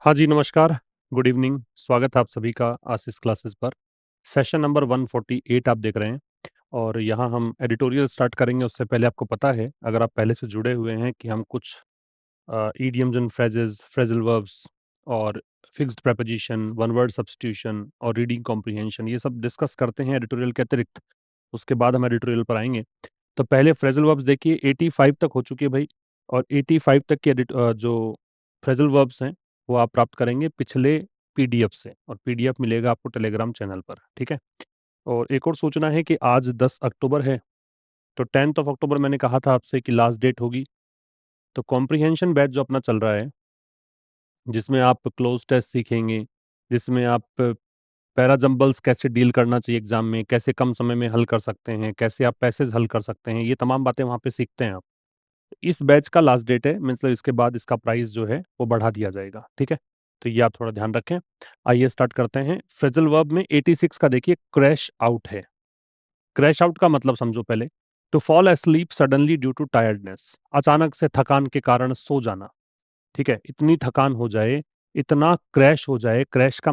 हाँ जी, नमस्कार, good evening, स्वागत है आप सभी का आशीष क्लासेस पर। सेशन नंबर 148 आप देख रहे हैं और यहाँ हम एडिटोरियल स्टार्ट करेंगे उससे पहले आपको पता है, अगर आप पहले से जुड़े हुए हैं कि हम कुछ idioms and phrases, phrasal verbs और fixed preposition, one word substitution और रीडिंग कॉम्प्रिहेंशन ये सब डिस्कस करते हैं एडिटोरियल के अतिरिक्त। उसके बाद हम एडिटोरियल पर आएँगे। तो पहले फ्रेज़ल वर्ब्स देखिए 85 तक हो चुकी है भई और 85 तक के जो फ्रेज़ल वर्ब्स हैं, वो आप प्राप्त करेंगे पिछले पीडीएफ से और पीडीएफ मिलेगा आपको टेलीग्राम चैनल पर, ठीक है? और एक और सूचना है कि आज 10 अक्टूबर है, तो 10th ऑफ अक्टूबर मैंने कहा था आपसे कि लास्ट डेट होगी। तो कॉम्प्रिहेंशन बैच जो अपना चल रहा है, जिसमें आप क्लोज़ टेस्ट सीखेंगे, जिसमें आप पैरा जंबल्स कैसे डील करना चाहिए एग्ज़ाम में, कैसे कम समय में हल कर सकते हैं, कैसे आप पैसेज हल कर सकते हैं, ये तमाम बातें वहाँ पे सीखते हैं आप। इस बैच का लास्ट डेट है, मतलब इसके बाद इसका प्राइस जो है वो बढ़ा दिया जाएगा, ठीक है? तो ये आप थोड़ा ध्यान रखें। आइए स्टार्ट करते हैं। फ्रेज़ल वर्ब में 86 का देखिए क्रैश आउट है। क्रैश आउट का मतलब समझो पहले, to fall asleep suddenly due to tiredness, अचानक से थकान के कारण सो जाना, ठीक है? इतनी थकान हो जाए, इतना क्रैश हो जाए, क्रैश का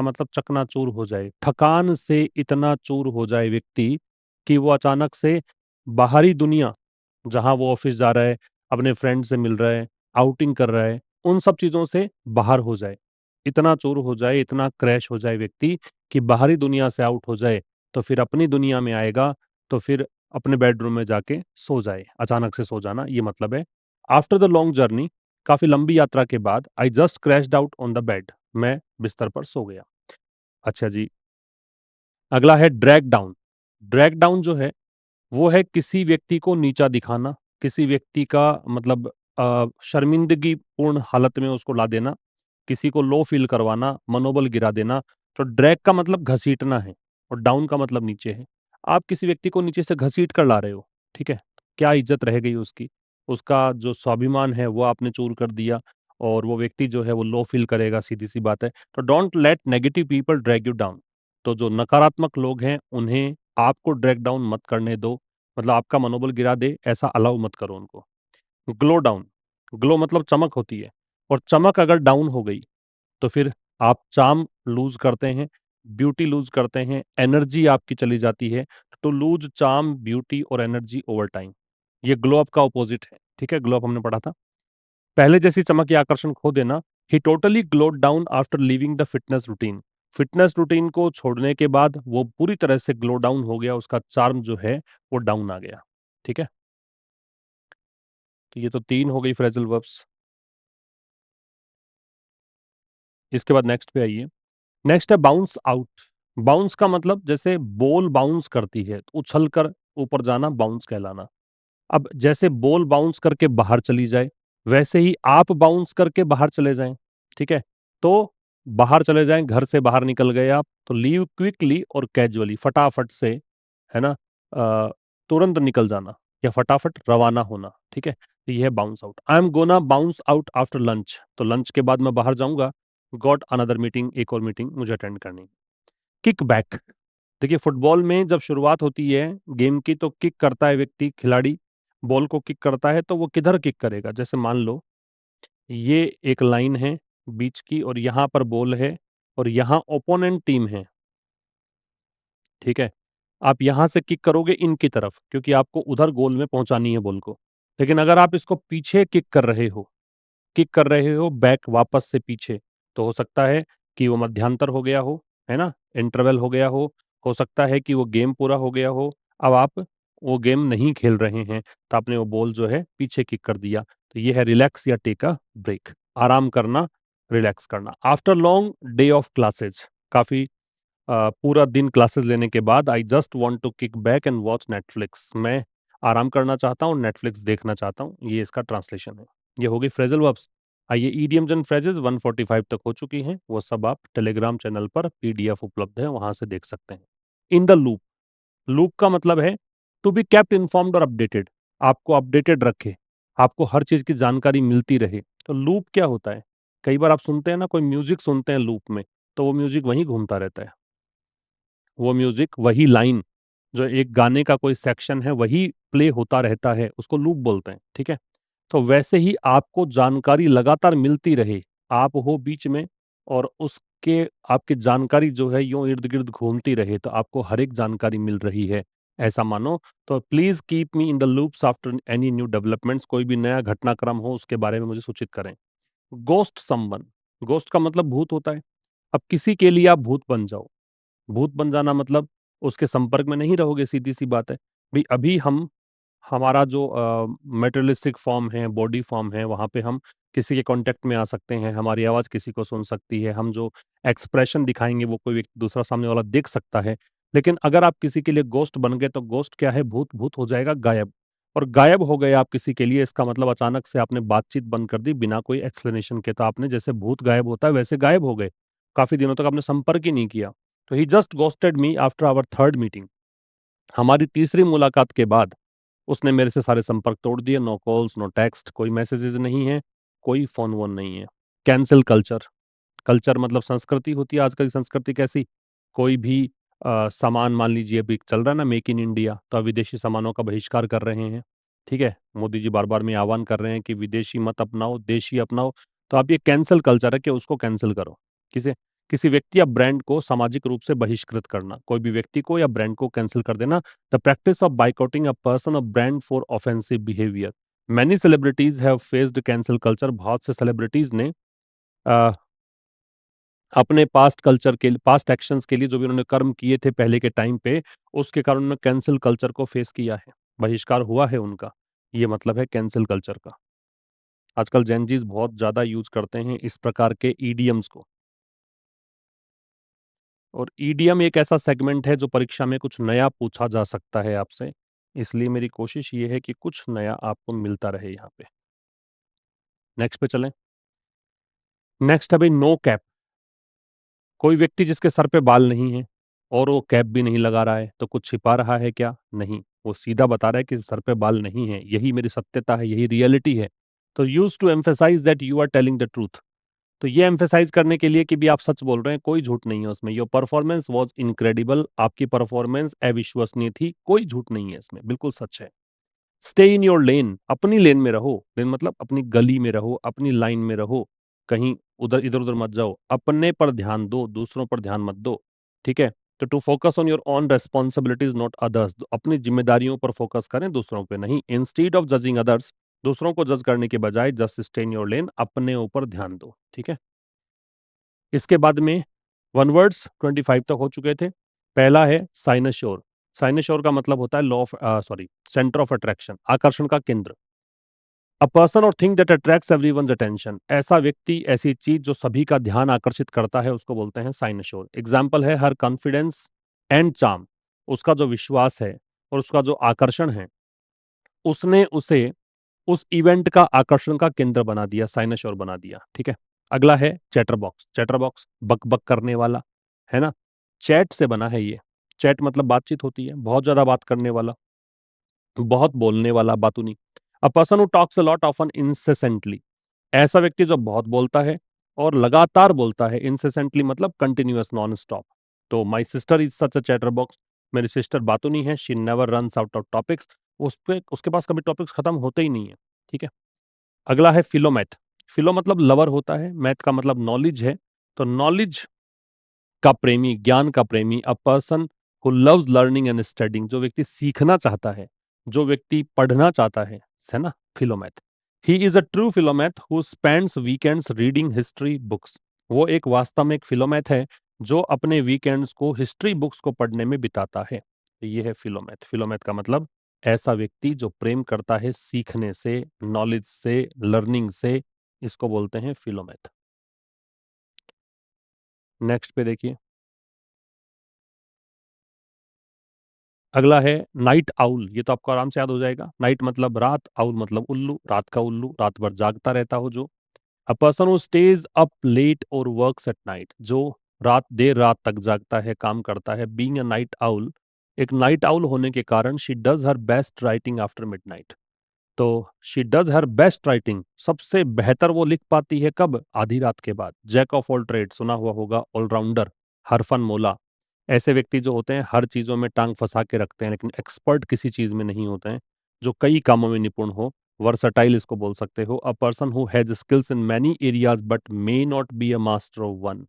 मतलब चकनाचूर हो जाए। थकान से इतना चूर हो जाए व्यक्ति कि वो अचानक से बाहरी दुनिया, जहाँ वो ऑफ़िस जा रहा है, अपने फ्रेंड से मिल रहा है, आउटिंग कर रहा है, उन सब चीज़ों से बाहर हो जाए। इतना चूर हो जाए, इतना क्रैश हो जाए व्यक्ति कि बाहरी दुनिया से आउट हो जाए, तो फिर अपनी दुनिया में आएगा, तो फिर अपने बेडरूम में जाके सो जाए। अचानक से सो जाना, ये मतलब है। आफ्टर द लॉन्ग जर्नी, काफ़ी लंबी यात्रा के बाद, I just crashed out on the bed, मैं बिस्तर पर सो गया। अच्छा जी, अगला है ड्रैग डाउन। ड्रैग डाउन जो है, वो है किसी व्यक्ति को नीचा दिखाना, किसी व्यक्ति का मतलब शर्मिंदगीपूर्ण हालत में उसको ला देना, किसी को लो फ़ील करवाना, मनोबल गिरा देना। तो ड्रैग का मतलब घसीटना है और डाउन का मतलब नीचे है। आप किसी व्यक्ति को नीचे से घसीट कर ला रहे हो, ठीक है? क्या इज़्ज़त रह गई उसकी? उसका जो स्वाभिमान है वो आपने चूर कर दिया और वो व्यक्ति जो है वो लो फ़ील करेगा, सीधी-सी बात है। तो don't let negative people drag you down. तो जो नकारात्मक लोग हैं, उन्हें आपको ड्रैग डाउन मत करने दो, मतलब आपका मनोबल गिरा दे, ऐसा अलाउ मत करो उनको। ग्लो डाउन, ग्लो मतलब चमक होती है और चमक अगर डाउन हो गई, तो फिर आप चार्म लूज़ करते हैं, ब्यूटी लूज़ करते हैं, एनर्जी आपकी चली जाती है। टू लूज़ चार्म, ब्यूटी और एनर्जी ओवर टाइम, ये ग्लो अप का अपोज़िट है, ठीक है? ग्लो अप हमने पढ़ा था। पहले जैसी चमक या आकर्षण खो देना, ही totally glowed down after leaving the fitness routine. Fitness routine को छोड़ने के बाद वो पूरी तरह से ग्लो डाउन हो गया, उसका चार्म जो है वो डाउन आ गया, ठीक है? तो ये तो 3 हो गई फ्रेज़ल वर्ब्स। इसके बाद नेक्स्ट पे आइए। नेक्स्ट है बाउंस आउट। बाउंस का मतलब जैसे बॉल बाउंस करती है, तो उछल कर ऊपर जाना बाउंस कहलाना। अब जैसे बॉल बाउंस करके बाहर चली जाए, वैसे ही आप बाउंस करके बाहर चले जाएँ, ठीक है? तो बाहर चले जाएँ, घर से बाहर निकल गए आप, तो लीव क्विकली और कैजुअली, फटाफट से, है ना? अ, तुरंत निकल जाना या फटाफट रवाना होना, ठीक है? तो ये है bounce out. I am gonna bounce out after lunch, तो लंच के बाद मैं बाहर जाऊँगा, गॉट अनदर मीटिंग, एक और मीटिंग मुझे अटेंड करनी है। किक बैक, देखिए फुटबॉल में जब शुरुआत होती है गेम की, तो किक करता है व्यक्ति, खिलाड़ी बॉल को किक करता है, तो वो किधर किक करेगा? जैसे मान लो ये एक लाइन है बीच की और यहाँ पर बॉल है और यहाँ ओपोनेंट टीम है, ठीक है? आप यहाँ से किक करोगे इनकी तरफ, क्योंकि आपको उधर गोल में पहुँचानी है बॉल को। लेकिन अगर आप इसको पीछे किक कर रहे हो बैक, वापस से पीछे, तो हो सकता है कि वो मध्यांतर हो गया हो, है ना? इंटरवल हो गया हो सकता है कि वो गेम पूरा हो गया हो। अब आप वो गेम नहीं खेल रहे हैं, तो आपने वो बॉल जो है पीछे किक कर दिया। तो ये है रिलैक्स या टेक अ ब्रेक, आराम करना, रिलैक्स करना। After long day of classes, काफ़ी पूरा दिन क्लासेस लेने के बाद, I just want to kick back and watch Netflix, मैं आराम करना चाहता हूँ, नेटफ्लिक्स देखना चाहता हूँ। ये इसका ट्रांसलेशन है। ये हो गई फ्रेज़ल वर्ब्स। आइए इडियम्स एंड फ्रेजेस 145 तक हो चुकी हैं, वो सब आप टेलीग्राम चैनल पर पीडीएफ उपलब्ध है, वहाँ से देख सकते हैं। इन द लूप, लूप का मतलब है टू बी केप्ट इन्फॉर्म्ड और अपडेटेड, आपको अपडेटेड रखे, आपको हर चीज़ की जानकारी मिलती रहे। तो लूप क्या होता है? कई बार आप सुनते हैं ना, कोई म्यूज़िक सुनते हैं लूप में, तो वो म्यूज़िक वहीं घूमता रहता है। वो म्यूज़िक, वही लाइन, जो एक गाने का कोई सेक्शन है, वही प्ले होता रहता है, उसको लूप बोलते हैं, ठीक है? तो वैसे ही आपको जानकारी लगातार मिलती रहे, आप हो बीच में और उसके आपकी जानकारी जो है यूं इर्द गिर्द घूमती रहे तो आपको हर एक जानकारी मिल रही है, ऐसा मानो। तो please keep me in the loops after any new developments, कोई भी नया घटनाक्रम हो उसके बारे में मुझे सूचित करें। गोस्ट समवन, गोस्ट का मतलब भूत होता है। अब किसी के लिए आप भूत बन जाओ, भूत बन जाना मतलब उसके संपर्क में नहीं रहोगे, सीधी सी बात है। भाई अभी हम हमारा जो मेटेरियलिस्टिक फॉर्म है, बॉडी फॉर्म है, वहाँ पे हम किसी के कांटेक्ट में आ सकते हैं, हमारी आवाज़ किसी को सुन सकती है, हम जो एक्सप्रेशन दिखाएंगे वो कोई व्यक्ति दूसरा सामने वाला देख सकता है। लेकिन अगर आप किसी के लिए गोस्ट बन गए तो गोस्ट क्या है, भूत, भूत हो जाएगा गायब। और गायब हो गए आप किसी के लिए, इसका मतलब अचानक से आपने बातचीत बंद कर दी बिना कोई एक्सप्लेनेशन के। तो आपने जैसे भूत गायब होता है वैसे गायब हो गए, काफी दिनों तक आपने संपर्क ही नहीं किया। तो ही just ghosted me after our third meeting. हमारी तीसरी मुलाकात के बाद उसने मेरे से सारे संपर्क तोड़ दिए। नो कॉल्स, नो टेक्स्ट, कोई मैसेजेस नहीं है, कोई फोन वोन नहीं है। कैंसिल कल्चर, कल्चर मतलब संस्कृति होती है। आजकल की संस्कृति कैसी, कोई भी सामान, मान लीजिए अभी चल रहा है ना मेक इन इंडिया, तो अब विदेशी सामानों का बहिष्कार कर रहे हैं। ठीक है, मोदी जी बार बार में आह्वान कर रहे हैं कि विदेशी मत अपनाओ, देशी अपनाओ। तो अब ये कैंसिल कल्चर है कि उसको कैंसिल करो। किसे, किसी व्यक्ति या ब्रांड को सामाजिक रूप से बहिष्कृत करना, कोई भी व्यक्ति को या ब्रांड को कैंसिल कर देना। The practice of boycotting a person और brand for offensive behaviour. Many celebrities have faced cancel culture. बहुत से सेलिब्रिटीज ने अ, अपने पास्ट कल्चर के, पास्ट एक्शंस के लिए, जो भी उन्होंने कर्म किए थे पहले के टाइम पे, उसके कारण उन्होंने कैंसिल कल्चर को फेस किया है, बहिष्कार हुआ है उनका। ये मतलब है कैंसिल कल्चर का। आजकल जेनजीज बहुत ज्यादा यूज करते हैं इस प्रकार के ईडीएम्स को। और ईडीएम एक ऐसा सेगमेंट है जो परीक्षा में कुछ नया पूछा जा सकता है आपसे, इसलिए मेरी कोशिश ये है कि कुछ नया आपको मिलता रहे यहाँ पे। नेक्स्ट पे चलें। नेक्स्ट है भाई नो कैप। कोई व्यक्ति जिसके सर पे बाल नहीं है और वो कैप भी नहीं लगा रहा है, तो कुछ छिपा रहा है क्या? नहीं, वो सीधा बता रहा है कि सर पे बाल नहीं है, यही मेरी सत्यता है, यही रियलिटी है। तो use to emphasise that you are telling the truth. तो ये एम्फेसाइज करने के लिए कि भी आप सच बोल रहे हैं, कोई झूठ नहीं है उसमें। योर परफॉर्मेंस वॉज इनक्रेडिबल, आपकी परफॉर्मेंस अविश्वसनीय थी, कोई झूठ नहीं है इसमें, बिल्कुल सच है। स्टे इन योर लेन, अपनी लेन में रहो। लेन मतलब अपनी गली में रहो, अपनी लाइन में रहो, कहीं उधर इधर उधर मत जाओ। अपने पर ध्यान दो, दूसरों पर ध्यान मत दो। ठीक है, तो to focus on your own responsibilities not others, अपनी जिम्मेदारियों पर फोकस करें, दूसरों पे नहीं। इंस्टीड ऑफ जजिंग अदर्स, दूसरों को जज करने के बजाय just stay in your lane, अपने ऊपर ध्यान दो। ठीक है, इसके बाद में वन वर्ड्स 25 तक हो चुके थे। पहला है साइनश्योर। साइनश्योर का मतलब होता है law of, sorry, centre of attraction, आकर्षण का केंद्र। अ पर्सन और thing that attracts everyone's attention, ऐसा व्यक्ति, ऐसी चीज जो सभी का ध्यान आकर्षित करता है, उसको बोलते हैं साइनश्योर। एग्जाम्पल है हर कॉन्फिडेंस एंड चार्म, उसका जो विश्वास है और उसका जो आकर्षण है, उसने उसे उस इवेंट का आकर्षण का केंद्र बना दिया, साइनश्योर बना दिया। ठीक है, अगला है चैटर बॉक्स। चैटर बॉक्स बक बक करने वाला, है ना, चैट से बना है ये। चैट मतलब बातचीत होती है, बहुत ज्यादा बात करने वाला, बहुत बोलने वाला, बातूनी। A person who talks a lot often incessantly, ऐसा व्यक्ति जो बहुत बोलता है और लगातार बोलता है। इंसेसेंटली मतलब कंटिन्यूअस, नॉन स्टॉप। तो my sister is such a chatterbox, मेरी सिस्टर बातूनी है। She never runs out of topics, उस पे उसके पास कभी टॉपिक्स खत्म होते ही नहीं है। ठीक है, अगला है फिलोमैथ। फिलो मतलब लवर होता है, मैथ का मतलब नॉलेज है। तो नॉलेज का प्रेमी, ज्ञान का प्रेमी। अ person who loves learning and studying, जो व्यक्ति सीखना चाहता है, जो व्यक्ति पढ़ना चाहता है ना, Philomath. He is a true Philomath who spends weekends reading history books, वो एक वास्तव में एक फिलोमैथ है जो अपने वीकेंड्स को हिस्ट्री बुक्स को पढ़ने में बिताता है। तो ये है फिलोमैथ। फिलोमैथ का मतलब ऐसा व्यक्ति जो प्रेम करता है सीखने से, नॉलेज से, लर्निंग से, इसको बोलते हैं फिलोमैथ। नेक्स्ट पे देखिए, अगला है नाइट आउल। ये तो आपको आराम से याद हो जाएगा। नाइट मतलब रात, आउल मतलब उल्लू, रात का उल्लू, रात भर जागता रहता हो जो। A person who stays up late और वर्क्स एट नाइट, जो रात, देर रात तक जागता है, काम करता है। बीइंग अ नाइट आउल, एक नाइट आउल होने के कारण she does her best writing after midnight. तो she does her best writing, सबसे बेहतर वो लिख पाती है कब? आधी रात के बाद। जैक ऑफ ऑल ट्रेड सुना हुआ होगा, ऑलराउंडर, हरफन मोला। ऐसे व्यक्ति जो होते हैं हर चीजों में टांग फंसा के रखते हैं, लेकिन एक्सपर्ट किसी चीज में नहीं होते हैं, जो कई कामों में निपुण हो। वर्सटाइल इसको बोल सकते हो। अ person who has skills in many areas but may not be a master of one.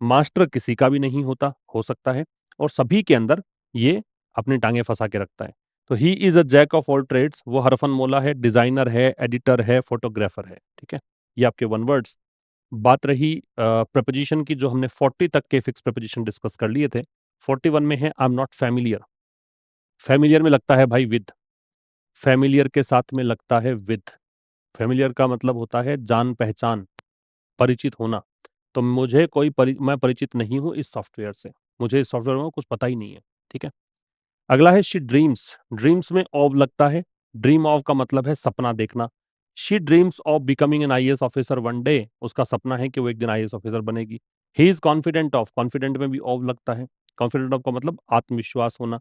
Master किसी का भी नहीं होता, हो सकता है, और सभी के अंदर ये अपनी टांगे फंसा के रखता है। तो he is a jack of all trades, वो हरफनमौला है, डिजाइनर है, एडिटर है, फोटोग्राफर है। ठीक है, ये आपके वन वर्ड्स। बात रही प्रपोजिशन की, जो हमने 40 तक के फिक्स प्रपोजिशन डिस्कस कर लिए थे। 41 में है I am not familiar. Familiar में लगता है भाई विद, फैमिलियर के साथ में लगता है विद। फैमिलियर का मतलब होता है जान पहचान, परिचित होना। तो मैं परिचित नहीं हूँ इस सॉफ्टवेयर से, मुझे इस सॉफ्टवेयर में कुछ पता ही नहीं है। ठीक है, अगला है शी ड्रीम्स। ड्रीम्स में ऑफ लगता है, ड्रीम ऑफ का मतलब है सपना देखना। She dreams of becoming an IAS officer one day, उसका सपना है कि वो एक दिन आईएएस ऑफिसर बनेगी। He is confident of, confident में भी ऑफ लगता है। कॉन्फिडेंट ऑफ का मतलब आत्मविश्वास होना,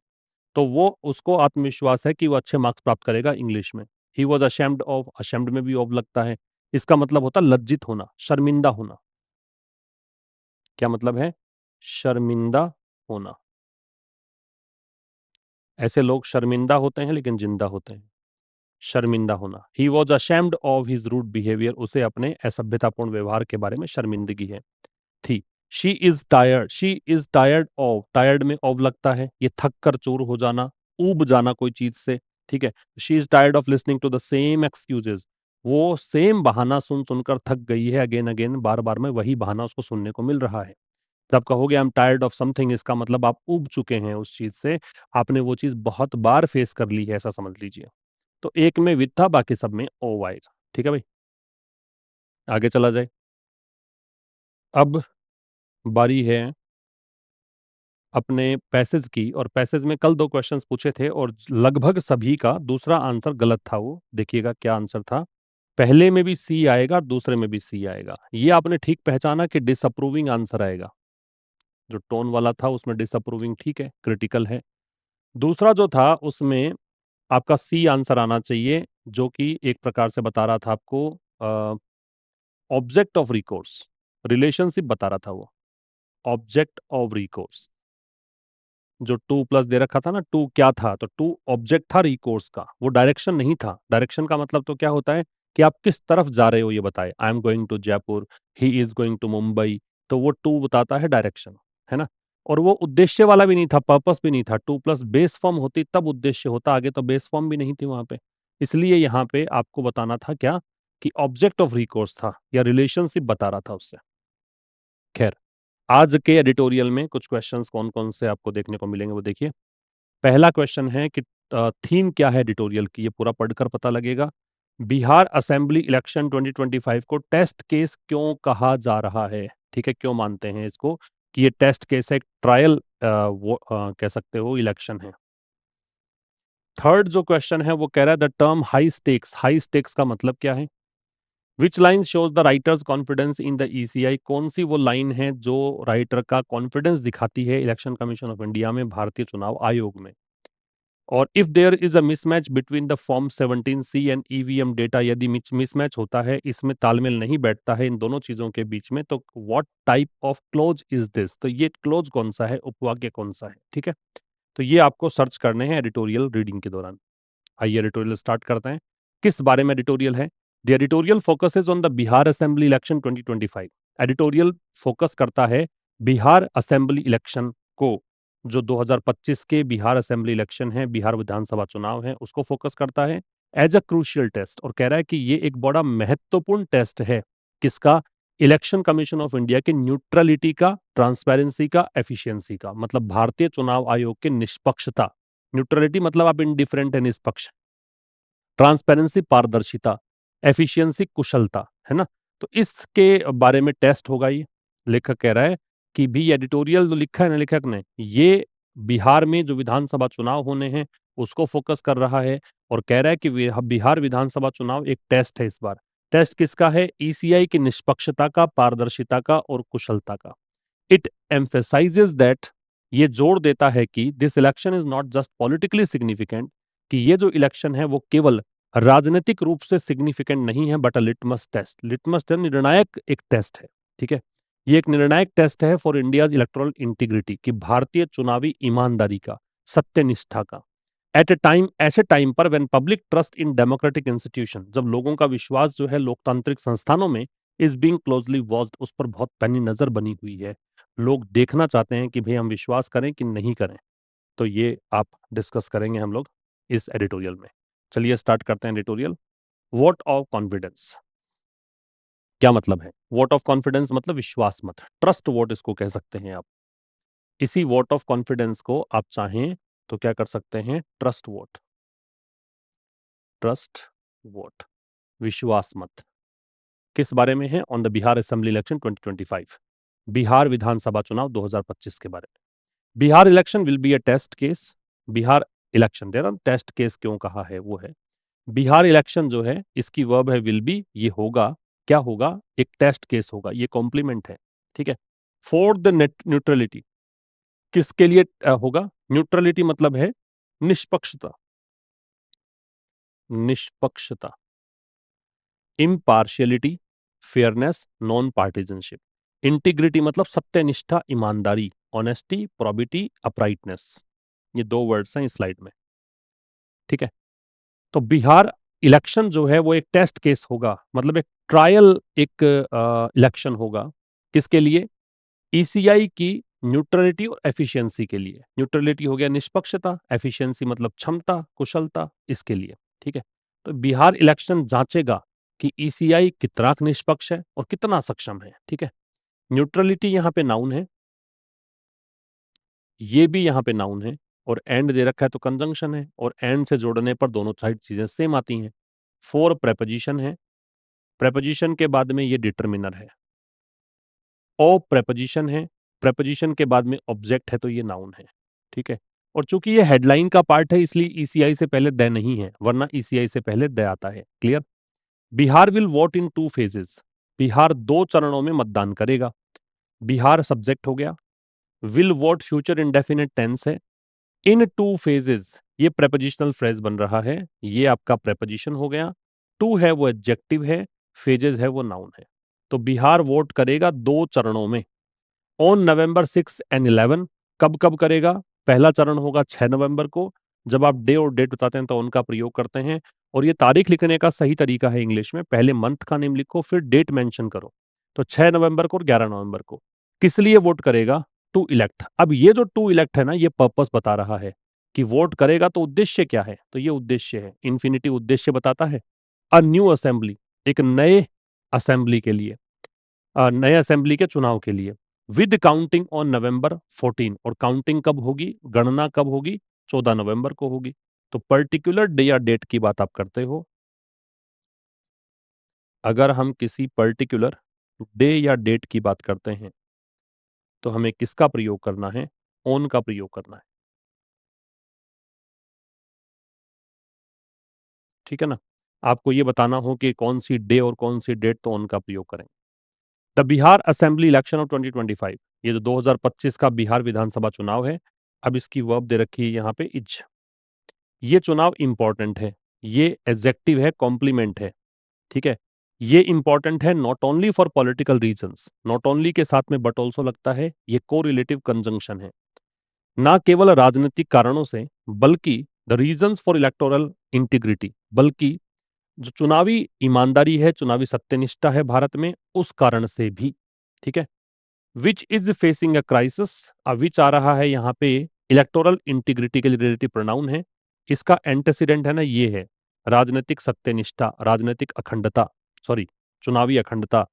तो वो उसको आत्मविश्वास है कि वो अच्छे मार्क्स प्राप्त करेगा इंग्लिश में। ही वॉज अशेम्ड ऑफ, अशेम्ड में भी ऑफ लगता है। इसका मतलब होता है लज्जित होना, शर्मिंदा होना। क्या मतलब है? शर्मिंदा होना। ऐसे लोग शर्मिंदा होते हैं लेकिन जिंदा होते हैं। शर्मिंदा होना। He was ashamed of his rude behaviour, उसे अपने असभ्यतापूर्ण व्यवहार के बारे में शर्मिंदगी है थी। She is tired of, tired में ऑफ लगता है, ये थक कर चूर हो जाना, ऊब जाना कोई चीज से। ठीक है, she is tired of listening to the same excuses, वो सेम बहाना सुन सुनकर थक गई है। अगेन अगेन, बार बार में वही बहाना उसको सुनने को मिल रहा है। तब कहोगे I am tired of something, इसका मतलब आप ऊब चुके हैं उस चीज से, आपने वो चीज बहुत बार फेस कर ली है, ऐसा समझ लीजिए। तो एक में विद था, बाकी सब में ओ आएगा। ठीक है भाई, आगे चला जाए। अब बारी है अपने पैसेज की, और पैसेज में कल दो क्वेश्चंस पूछे थे और लगभग सभी का दूसरा आंसर गलत था। वो देखिएगा क्या आंसर था। पहले में भी सी आएगा, दूसरे में भी सी आएगा। ये आपने ठीक पहचाना कि डिसअप्रूविंग आंसर आएगा। जो टोन वाला था उसमें डिसअप्रूविंग ठीक है, क्रिटिकल है। दूसरा जो था उसमें आपका सी आंसर आना चाहिए, जो कि एक प्रकार से बता रहा था आपको ऑब्जेक्ट ऑफ रिकोर्स, रिलेशनशिप बता रहा था वो। ऑब्जेक्ट ऑफ रिकोर्स, जो टू प्लस दे रखा था ना, टू क्या था, तो टू ऑब्जेक्ट था रिकोर्स का, वो डायरेक्शन नहीं था। डायरेक्शन का मतलब तो क्या होता है कि आप किस तरफ जा रहे हो ये बताए। I am going to Jaipur, he is going to Mumbai, तो वो टू बताता है डायरेक्शन, है ना। और वो उद्देश्य वाला भी नहीं था, पर्पस भी नहीं था। टू प्लस बेस फॉर्म होती तब उद्देश्य होता, आगे तो बेस फॉर्म भी नहीं थी वहां पे। इसलिए यहाँ पे आपको बताना था क्या, कि ऑब्जेक्ट ऑफ रिकोर्स था, या रिलेशनशिप बता रहा था उससे। खैर, आज के एडिटोरियल में कुछ क्वेश्चंस कौन कौन से आपको देखने को मिलेंगे वो देखिए। पहला क्वेश्चन है कि थीम क्या है एडिटोरियल की, ये पूरा पढ़कर पता लगेगा। बिहार असेंबली इलेक्शन 2025 को टेस्ट केस क्यों कहा जा रहा है? ठीक है, क्यों मानते हैं इसको कि ये टेस्ट केस है, एक ट्रायल वो कह सकते हो इलेक्शन है। थर्ड जो क्वेश्चन है वो कह रहा है the term high stakes, high stakes का मतलब क्या है? Which line shows the writers confidence in the ECI, कौन सी वो लाइन है जो राइटर का कॉन्फिडेंस दिखाती है इलेक्शन कमीशन ऑफ इंडिया में, भारतीय चुनाव आयोग में। और if there is a mismatch between the form 17C and EVM data, यदि मिसमैच होता है, इसमें तालमेल नहीं बैठता है इन दोनों चीजों के बीच में, तो what type of close is this, तो ये क्लोज कौन सा है, उपवाक्य कौन सा है। ठीक है, तो ये आपको सर्च करने हैं एडिटोरियल रीडिंग के दौरान। आइए एडिटोरियल स्टार्ट करते हैं। किस बारे में एडिटोरियल है? The editorial focuses on the Bihar assembly election 2025। Editorial focus करता है बिहार असेंबली इलेक्शन को, जो 2025 के बिहार असेंबली इलेक्शन है, बिहार विधानसभा चुनाव है, उसको फोकस करता है एज अ क्रूशियल टेस्ट, और कह रहा है कि ये एक बड़ा महत्वपूर्ण टेस्ट है। किसका? इलेक्शन कमीशन ऑफ इंडिया के न्यूट्रलिटी का, ट्रांसपेरेंसी का, एफिशिएंसी का, मतलब भारतीय चुनाव आयोग के निष्पक्षता। न्यूट्रलिटी मतलब आप इंडिफरेंट है, निष्पक्ष। ट्रांसपेरेंसी पारदर्शिता, एफिशिएंसी कुशलता, है ना। तो इसके बारे में टेस्ट होगा ये। लेखक कह रहा है कि भी एडिटोरियल जो लिखा है ना लेखक ने, ये बिहार में जो विधानसभा चुनाव होने हैं उसको फोकस कर रहा है, और कह रहा है कि बिहार विधानसभा चुनाव एक टेस्ट है इस बार। टेस्ट किसका है? ईसीआई की निष्पक्षता का, पारदर्शिता का और कुशलता का। इट एम्फेसाइजेस दैट, ये जोर देता है कि this election is not just politically significant, कि ये जो इलेक्शन है वो केवल राजनीतिक रूप से सिग्निफिकेंट नहीं है, but a litmus test. Litmus test निर्णायक एक टेस्ट है। ठीक है, ये एक निर्णायक टेस्ट है फॉर इंडिया इलेक्टोरल इंटीग्रिटी, कि भारतीय चुनावी ईमानदारी का, सत्यनिष्ठा का। एट ए टाइम, ऐसे टाइम पर when public trust in democratic institution, जब लोगों का विश्वास जो है लोकतांत्रिक संस्थानों में इज बीइंग क्लोजली वॉच्ड, उस पर बहुत पैनी नजर बनी हुई है, लोग देखना चाहते हैं कि भाई हम विश्वास करें कि नहीं करें। तो ये आप डिस्कस करेंगे हम लोग इस एडिटोरियल में। चलिए स्टार्ट करते हैं एडिटोरियल। वोट ऑफ कॉन्फिडेंस क्या मतलब है? वोट ऑफ कॉन्फिडेंस मतलब विश्वास मत, ट्रस्ट वोट इसको कह सकते हैं आप। इसी वोट ऑफ कॉन्फिडेंस को आप चाहें तो क्या कर सकते हैं? ट्रस्ट वोट, ट्रस्ट वोट, विश्वास मत। किस बारे में है? On the Bihar assembly election 2025, Bihar विधानसभा चुनाव 2025 के बारे में। Bihar election will be a test case. Bihar election, दे रहा टेस्ट केस क्यों कहा है, वो है बिहार इलेक्शन जो है, इसकी वर्ब है विल बी, ये होगा, क्या होगा? एक टेस्ट केस होगा, ये कॉम्प्लीमेंट है, ठीक है। फॉर द न्यूट्रलिटी, किसके लिए होगा? न्यूट्रलिटी मतलब है निष्पक्षता, निष्पक्षता, इम्पार्शियलिटी, फेयरनेस, नॉन पार्टिजनशिप। इंटीग्रिटी मतलब सत्यनिष्ठा, ईमानदारी, ऑनेस्टी, प्रोबिटी, अपराइटनेस। ये दो वर्ड्स हैं इस स्लाइड में, ठीक है। तो बिहार इलेक्शन जो है वो एक टेस्ट केस होगा, मतलब एक ट्रायल, एक इलेक्शन होगा। किसके लिए? ईसीआई की न्यूट्रलिटी और एफिशिएंसी के लिए। न्यूट्रलिटी हो गया निष्पक्षता, एफिशिएंसी मतलब क्षमता, कुशलता, इसके लिए, ठीक है। तो बिहार इलेक्शन जांचेगा कि ईसीआई कितना निष्पक्ष है और कितना सक्षम है, ठीक है। न्यूट्रलिटी यहाँ पे नाउन है, ये भी यहाँ पे नाउन है, और एंड दे रखा है तो कंजंक्शन है, और एंड से जोड़ने पर दोनों साइड चीजें सेम आती हैं। फोर प्रेपोजिशन है, प्रेपोजिशन के बाद में ये डिटर्मिनर है। ओ प्रेपोजिशन है, प्रेपोजिशन के बाद में ऑब्जेक्ट है, तो ये नाउन है, ठीक है। और चूंकि ये हेडलाइन का पार्ट है इसलिए ईसीआई से पहले द नहीं है, वरना ईसीआई से पहले द आता है। Clear? Bihar will vote in two phases, Bihar दो चरणों में मतदान करेगा। बिहार सब्जेक्ट हो गया, will vote future indefinite tense है, इन टू फेजेस ये प्रेपोजिशनल फ्रेज बन रहा है, ये आपका प्रेपोजिशन हो गया। टू है वो एडजेक्टिव है, फेजेस है वो नाउन है। तो बिहार वोट करेगा दो चरणों में, ऑन नवंबर 6 एंड 11। कब कब करेगा? पहला चरण होगा 6 नवंबर को। जब आप डे और डेट बताते हैं तो उनका प्रयोग करते हैं, और ये तारीख लिखने का सही तरीका है इंग्लिश में, पहले मंथ का नेम लिखो फिर डेट मेंशन करो। तो 6 नवंबर को और 11 नवंबर को। किस लिए वोट करेगा? To elect. अब ये जो टू इलेक्ट है ना, ये पर्पस बता रहा है कि वोट करेगा तो उद्देश्य क्या है, तो ये उद्देश्य है, इन्फिनिटिव उद्देश्य बताता है। अ न्यू असेंबली, एक नए असेंबली के लिए, नए असेंबली के चुनाव के लिए। विद काउंटिंग ऑन November 14, और काउंटिंग कब होगी, गणना कब होगी? 14 नवंबर को होगी। तो पर्टिकुलर डे या डेट की बात आप करते हो, अगर हम किसी पर्टिकुलर डे या डेट की बात करते हैं तो हमें किसका प्रयोग करना है? ऑन का प्रयोग करना है, ठीक है ना। आपको ये बताना हो कि कौन सी डे और कौन सी डेट, तो ऑन का प्रयोग करें। The Bihar assembly election of 2025, ये जो 2025 का बिहार विधानसभा चुनाव है, अब इसकी वर्ब दे रखी है यहाँ पे इज। ये चुनाव इंपॉर्टेंट है, ये एडजेक्टिव है, कॉम्प्लीमेंट है, ठीक है। ये इंपॉर्टेंट है not only for political reasons, not only के साथ में बट ऑल्सो लगता है, ये कोरिलेटिव कंजंक्शन है। ना केवल राजनीतिक कारणों से, बल्कि the reasons for electoral integrity, बल्कि जो चुनावी ईमानदारी है, चुनावी सत्यनिष्ठा है भारत में, उस कारण से भी, ठीक है। Which is facing a crisis, which आ रहा है यहाँ पे इलेक्टोरल इंटीग्रिटी के लिए रिलेटिव प्रोनाउन है। इसका एंटेसिडेंट है ना, ये है राजनीतिक सत्यनिष्ठा, राजनीतिक अखंडता, सॉरी, चुनावी अखंडता।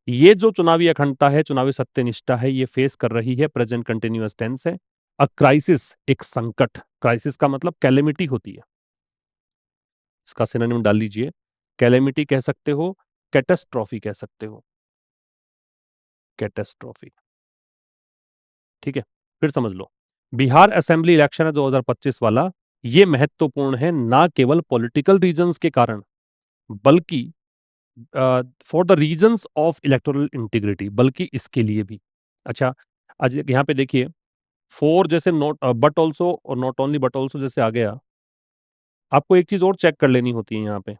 ये जो चुनावी अखंडता है, चुनावी सत्यनिष्ठा है, ये फेस कर रही है, प्रेजेंट कंटिन्यूअस टेंस है। अ क्राइसिस, एक संकट, क्राइसिस का मतलब कैलेमिटी होती है, इसका सिनोनिम डाल लीजिए। कैलेमिटी कह सकते हो, कैटेस्ट्रॉफी कह सकते हो, कैटेस्ट्रॉफी, ठीक है। फिर समझ लो, बिहार असेंबली इलेक्शन है 2025 वाला, ये महत्वपूर्ण है ना केवल पॉलिटिकल रीजंस के कारण, बल्कि for the reasons of electoral integrity, बल्कि इसके लिए भी। अच्छा, आज यहाँ पे देखिए, फोर जैसे नोट बट ऑल्सो और नॉट ओनली बट ऑल्सो जैसे आ गया, आपको एक चीज और चेक कर लेनी होती है यहाँ पे,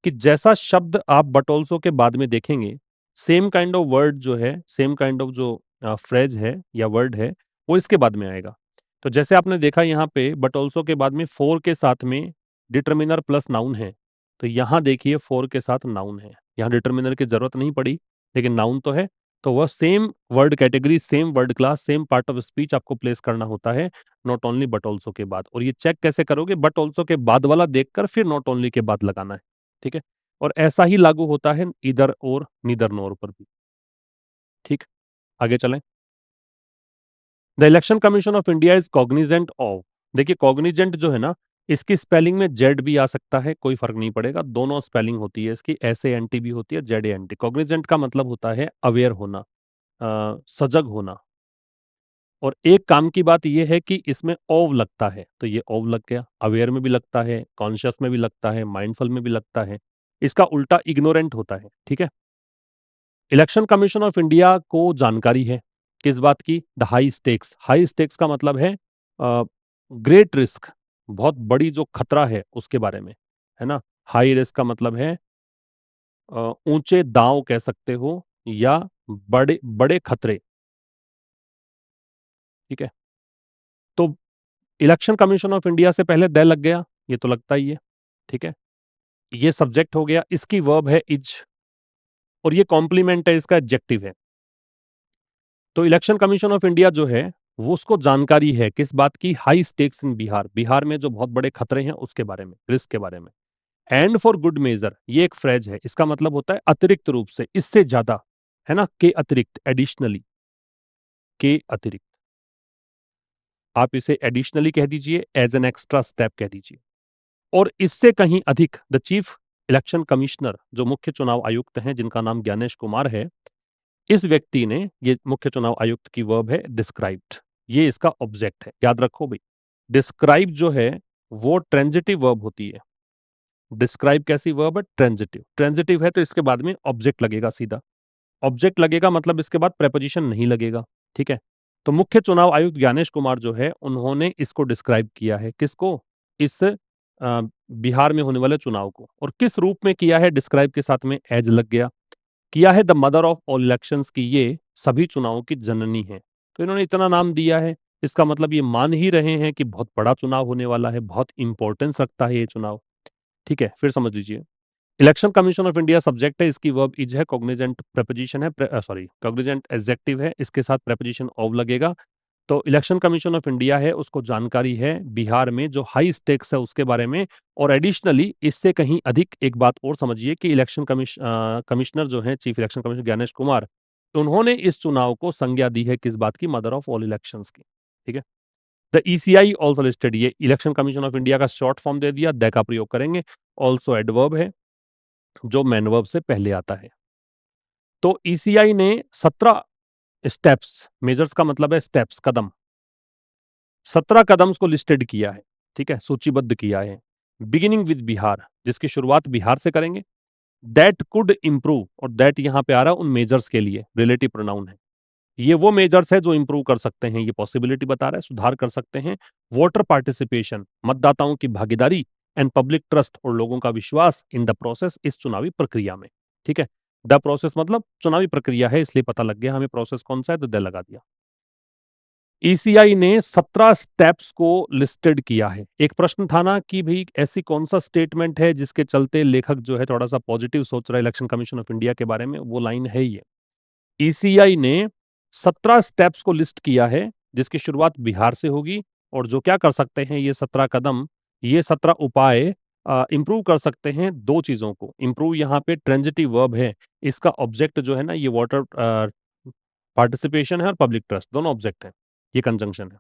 कि जैसा शब्द आप बट ऑल्सो के बाद में देखेंगे, सेम काइंड ऑफ वर्ड जो है, सेम काइंड ऑफ जो फ्रेज है या वर्ड है, वो इसके बाद में आएगा। तो जैसे आपने देखा यहाँ पे बट ऑल्सो के बाद में फोर के साथ में डिटर्मिनर प्लस नाउन है, तो यहाँ देखिए फोर के साथ नाउन है, यहाँ डिटर्मिनर की जरूरत नहीं पड़ी, लेकिन नाउन तो है, तो वह same word category, same word class, same part of speech आपको प्लेस करना होता है नॉट ओनली बट ऑल्सो के बाद। और ये चेक कैसे करोगे, बट ऑल्सो के बाद वाला देखकर फिर नॉट ओनली के बाद लगाना है, ठीक है। और ऐसा ही लागू होता है इधर और नीदर नोर पर भी, ठीक। आगे चलें। The election commission of India is Cognizant of, देखिए कॉग्निजेंट जो है ना, इसकी स्पेलिंग में जेड भी आ सकता है, कोई फर्क नहीं पड़ेगा, दोनों स्पेलिंग होती है इसकी, एस ए एन टी भी होती है, Z A N T. Cognizant का मतलब होता है अवेयर होना, सजग होना। और एक काम की बात यह है कि इसमें ओव लगता है, तो ये ओव लग गया, अवेयर में भी लगता है, कॉन्शियस में भी लगता है, माइंडफुल में भी लगता है। इसका उल्टा इग्नोरेंट होता है, ठीक है। इलेक्शन कमीशन ऑफ इंडिया को जानकारी है किस बात की, the high stakes. High stakes का मतलब है ग्रेट रिस्क, बहुत बड़ी जो खतरा है उसके बारे में, है ना। हाई रिस्क का मतलब है ऊंचे दांव कह सकते हो, या बड़े बड़े खतरे, ठीक है। तो इलेक्शन कमीशन ऑफ इंडिया से पहले द लग गया, ये तो लगता ही है, ठीक है। ये सब्जेक्ट हो गया, इसकी वर्ब है इज, और ये कॉम्प्लीमेंट है, इसका एडजेक्टिव है। तो इलेक्शन कमीशन ऑफ इंडिया जो है वो, उसको जानकारी है किस बात की, हाई स्टेक्स इन बिहार, बिहार में जो बहुत बड़े खतरे हैं उसके बारे में, रिस्क के बारे में। एंड फॉर गुड मेजर, ये एक फ्रेज है, इसका मतलब होता है अतिरिक्त रूप से, इससे ज्यादा, है ना, के अतिरिक्त, एडिशनली, के अतिरिक्त। आप इसे एडिशनली कह दीजिए, एज एन एक्स्ट्रा स्टेप कह दीजिए। और इससे कहीं अधिक, द चीफ इलेक्शन कमिश्नर, जो मुख्य चुनाव आयुक्त हैं, जिनका नाम ज्ञानेश कुमार है, इस व्यक्ति ने, ये मुख्य चुनाव आयुक्त की वर्ब है डिस्क्राइब्ड, ये इसका ऑब्जेक्ट है, याद रखो भाई। डिस्क्राइब जो है वो ट्रांजिटिव वर्ब होती है। डिस्क्राइब कैसी वर्ब है, ट्रांजिटिव, ट्रांजिटिव है तो इसके बाद में ऑब्जेक्ट लगेगा सीधा। ऑब्जेक्ट लगेगा मतलब इसके बाद प्रेपोजिशन नहीं लगेगा, ठीक है। तो मुख्य चुनाव आयुक्त ज्ञानेश कुमार जो है, उन्होंने इसको डिस्क्राइब किया है, किसको, इस बिहार में होने वाले चुनाव को। और किस रूप में किया है, डिस्क्राइब के साथ में एज लग गया, किया है the mother of all elections की, ये सभी चुनावों की जननी है। तो इन्होंने इतना नाम दिया है, इसका मतलब ये मान ही रहे हैं कि बहुत बड़ा चुनाव होने वाला है, बहुत इंपॉर्टेंस रखता है ये चुनाव, ठीक है। फिर समझ लीजिए, election commission of India subject है, इसकी वर्ब इज है, कॉग्निजेंट प्रेपोजिशन है, सॉरी कॉग्निजेंट एडजेक्टिव है, इसके साथ प्रेपोजिशन ऑफ लगेगा। तो इलेक्शन कमीशन ऑफ इंडिया है, उसको जानकारी है बिहार में जो हाई स्टेक्स है उसके बारे में। और एडिशनली इससे कहीं अधिक एक बात और समझिए कि इलेक्शन कमिश्नर जो है, chief election commissioner Gyanesh Kumar, उन्होंने इस चुनाव को संज्ञा दी है किस बात की, मदर ऑफ ऑल इलेक्शंस की, ठीक है। द ईसीआई ऑल्सो लिस्टेड, ये इलेक्शन कमीशन ऑफ इंडिया का शॉर्ट फॉर्म दे दिया, द का प्रयोग करेंगे। ऑल्सो एडवर्ब है जो मैन वर्ब से पहले आता है। तो ईसीआई ने 17 स्टेप्स, मेजर्स का मतलब है स्टेप्स, कदम, 17 कदम को लिस्टेड किया है, ठीक है, सूचीबद्ध किया है। बिगिनिंग विद बिहार, जिसकी शुरुआत बिहार से करेंगे। दैट कुड इंप्रूव, और दैट यहां पे आ रहा है उन मेजर्स के लिए, रिलेटिव प्रोनाउन है, ये वो मेजर्स है जो इंप्रूव कर सकते हैं, ये पॉसिबिलिटी बता रहा है, सुधार कर सकते हैं। वोटर पार्टिसिपेशन, मतदाताओं की भागीदारी, एंड पब्लिक ट्रस्ट, और लोगों का विश्वास इन द प्रोसेस, इस चुनावी प्रक्रिया में, ठीक है। द प्रोसेस मतलब चुनावी प्रक्रिया है, इसलिए पता लग गया हमें प्रोसेस कौन सा है, तो द लगा दिया। ईसीआई ने 17 स्टेप्स को लिस्टेड किया है। एक प्रश्न था ना कि भाई ऐसी कौन सा स्टेटमेंट है जिसके चलते लेखक जो है थोड़ा सा पॉजिटिव सोच रहा है इलेक्शन कमीशन ऑफ इंडिया के बारे में, वो लाइन है ये। ईसीआई ने 17 स्टेप्स को लिस्ट किया है जिसकी शुरुआत बिहार से होगी, और जो क्या कर सकते हैं ये 17 कदम, ये 17 उपाय इंप्रूव कर सकते हैं दो चीजों को। इंप्रूव यहाँ पे ट्रांजिटिव वर्ब है, इसका ऑब्जेक्ट जो है ना ये वाटर पार्टिसिपेशन है, और पब्लिक ट्रस्ट, दोनों ऑब्जेक्ट है, ये कंजंक्शन है।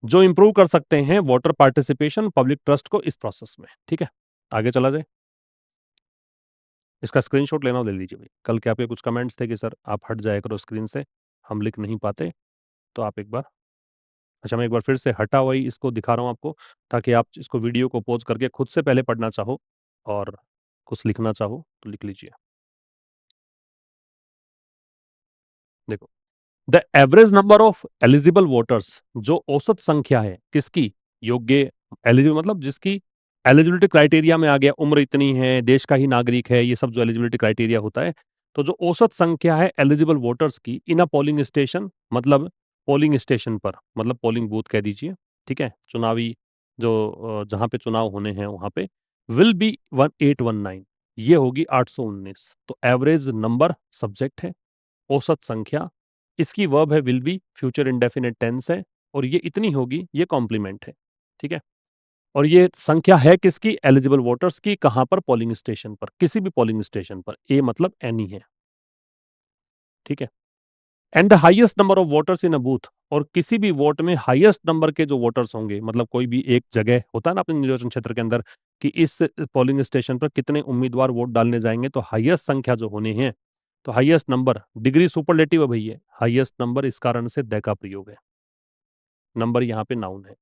जो इंप्रूव कर सकते हैं वाटर पार्टिसिपेशन, पब्लिक ट्रस्ट को इस प्रोसेस में, ठीक है। आगे चला जाए, इसका स्क्रीनशॉट लेना हो ले लीजिए भाई। कल के आपके कुछ कमेंट्स थे कि सर आप हट जाया करो स्क्रीन से, हम लिख नहीं पाते, तो आप एक बार, अच्छा मैं एक बार फिर से हटा हुआ ही इसको दिखा रहा हूँ आपको, ताकि आप इसको वीडियो को पॉज करके खुद से पहले पढ़ना चाहो और कुछ लिखना चाहो तो लिख लीजिए। देखो, the average number of eligible voters, जो औसत संख्या है किसकी, योग्य, एलिजिबल मतलब जिसकी एलिजिबिलिटी क्राइटेरिया में आ गया, उम्र इतनी है, देश का ही नागरिक है, ये सब जो एलिजिबिलिटी क्राइटेरिया होता है। तो जो औसत संख्या है एलिजिबल वोटर्स की इन अ पोलिंग स्टेशन, मतलब पोलिंग स्टेशन पर, मतलब पोलिंग बूथ कह दीजिए, ठीक है, चुनावी जो जहाँ पे चुनाव होने हैं वहाँ पे, विल बी 1819, ये होगी 819। तो एवरेज नंबर सब्जेक्ट है, औसत संख्या, इसकी वर्ब है will be, future indefinite tense है, और ये इतनी होगी, ये कॉम्प्लीमेंट है, ठीक है। और ये संख्या है किसकी? एलिजिबल वोटर्स की। कहां पर? पोलिंग स्टेशन पर, किसी भी पोलिंग स्टेशन पर। ए मतलब एनी है, ठीक है। And the highest number of voters in a booth, और किसी भी वोट में हाईएस्ट नंबर के जो वोटर्स होंगे, मतलब कोई भी एक जगह होता है ना अपने निर्वाचन क्षेत्र के अंदर कि इस पोलिंग स्टेशन पर कितने उम्मीदवार वोट डालने जाएंगे, तो हाईएस्ट संख्या जो होने हैं, तो हाईएस्ट नंबर, डिग्री सुपरलेटिव है भैया, हाईएस्ट नंबर इस कारण से द का प्रयोग है, नंबर यहाँ पे नाउन है।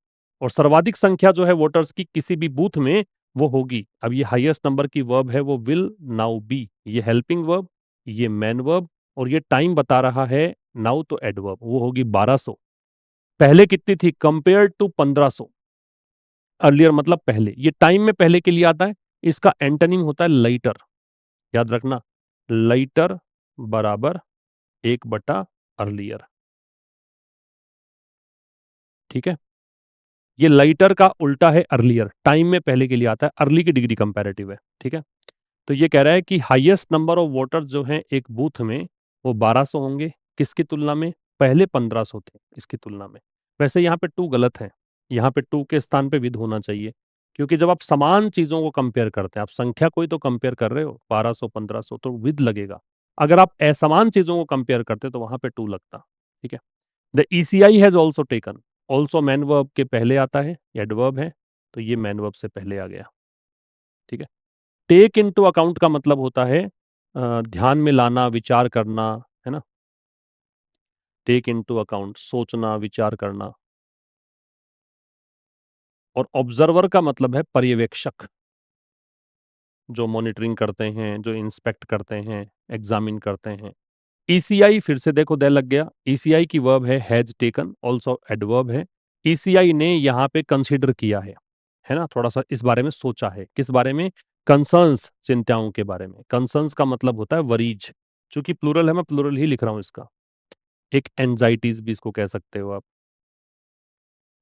और सर्वाधिक संख्या जो है वोटर्स की किसी भी बूथ में, वो होगी, अब ये हाईएस्ट नंबर की वर्ब है वो विल नाउ बी, ये हेल्पिंग वर्ब, ये मैन वर्ब, और ये टाइम बता रहा है नाउ, तो एडवर्ब, वो होगी 1200। पहले कितनी थी? Compare to 1500। अर्लियर मतलब पहले, ये टाइम में पहले के लिए आता है। इसका एंटोनिम होता है लाइटर, याद रखना, लाइटर बराबर 1 बटा अर्लियर, ठीक है। ये लाइटर का उल्टा है अर्लियर, टाइम में पहले के लिए आता है, अर्ली की डिग्री कंपैरेटिव है, ठीक है। तो ये कह रहा है कि हाईएस्ट नंबर ऑफ वोटर जो हैं एक बूथ में, वो 1200 होंगे, किसकी तुलना में? पहले 1500 थे, इसकी तुलना में। वैसे यहाँ पे टू गलत है, यहाँ पे टू के स्थान पे विद होना चाहिए, क्योंकि जब आप समान चीजों को कंपेयर करते हैं, आप संख्या कोई तो कंपेयर कर रहे हो, 1200 1500, तो विद लगेगा। अगर आप असमान चीजों को कंपेयर करते तो वहां पे टू लगता, ठीक है। The ECI has also taken, also man verb के पहले आता है, एडवर्ब है, तो ये मैन वर्ब से पहले आ गया, ठीक है। टेक इनटू अकाउंट का मतलब होता है ध्यान में लाना, विचार करना, है ना। टेक इनटू अकाउंट, सोचना, विचार करना। और ऑब्जर्वर का मतलब है पर्यवेक्षक, जो मॉनिटरिंग करते हैं, जो इंस्पेक्ट करते हैं, एग्जामिन करते हैं। ईसीआई, फिर से देखो दे लग गया, ईसीआई की वर्ब है हैज टेकन, ऑल्सो एडवर्ब है। ईसीआई ने यहाँ पे कंसीडर किया है ना, थोड़ा सा इस बारे में सोचा है, किस बारे में? कंसर्न्स, चिंताओं के बारे में। कंसर्न्स का मतलब होता है वरीज, चूंकि प्लूरल है, मैं प्लूरल ही लिख रहा हूं इसका। एक एंजाइटीज भी इसको कह सकते हो आप।